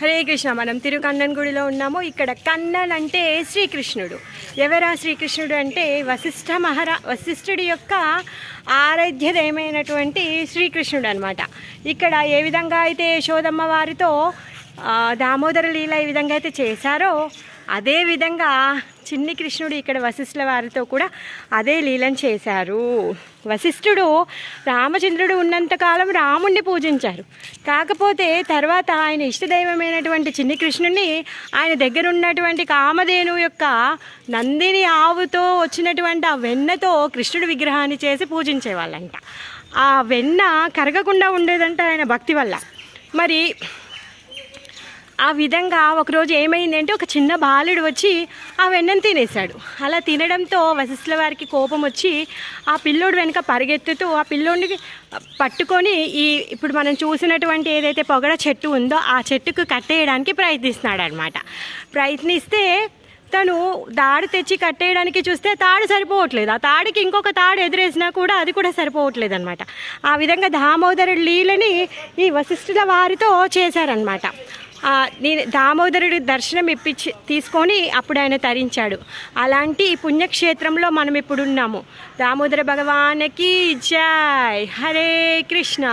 హరే కృష్ణ. మనం తిరుకన్నన్ గుడిలో ఉన్నాము. ఇక్కడ కన్నన్ అంటే శ్రీకృష్ణుడు. ఎవరా శ్రీకృష్ణుడు అంటే వశిష్ఠుడి యొక్క ఆరాధ్యదైనటువంటి శ్రీకృష్ణుడు అనమాట. ఇక్కడ ఏ విధంగా అయితే యశోదమ్మ వారితో దామోదర లీల ఏ విధంగా అయితే చేశారో అదే విధంగా చిన్ని కృష్ణుడు ఇక్కడ వశిష్ఠుల వారితో కూడా అదే లీలను చేశారు. వశిష్ఠుడు రామచంద్రుడు ఉన్నంతకాలం రాముణ్ణి పూజించారు. కాకపోతే తర్వాత ఆయన ఇష్టదైవమైనటువంటి చిన్ని కృష్ణుడిని ఆయన దగ్గర ఉన్నటువంటి కామధేను యొక్క నందిని ఆవుతో వచ్చినటువంటి ఆ వెన్నతో కృష్ణుడి విగ్రహాన్ని చేసి పూజించేవాళ్ళంట. ఆ వెన్న కరగకుండా ఉండేదంట ఆయన భక్తి వల్ల. మరి ఆ విధంగా ఒకరోజు ఏమైందంటే ఒక చిన్న బాలుడు వచ్చి ఆ వెన్నను తినేశాడు. అలా తినడంతో వశిష్ఠుల వారికి కోపం వచ్చి ఆ పిల్లోడు వెనుక పరిగెత్తుతూ ఆ పిల్లోడికి పట్టుకొని ఇప్పుడు మనం చూసినటువంటి ఏదైతే పొగడ చెట్టు ఉందో ఆ చెట్టుకు కట్టేయడానికి ప్రయత్నిస్తున్నాడు అనమాట. ప్రయత్నిస్తే తను తాడు తెచ్చి కట్టేయడానికి చూస్తే తాడు సరిపోవట్లేదు. ఆ తాడికి ఇంకొక తాడు ఎదురేసినా కూడా అది కూడా సరిపోవట్లేదు అనమాట. ఆ విధంగా దామోదరుడి లీలని ఈ వశిష్ఠుల వారితో చేశారనమాట. దామోదరుడి దర్శనం తీసుకొని అప్పుడు ఆయన తరించాడు. అలాంటి పుణ్యక్షేత్రంలో మనం ఇప్పుడు ఉన్నాము. దామోదర భగవానికి జై. హరే కృష్ణ.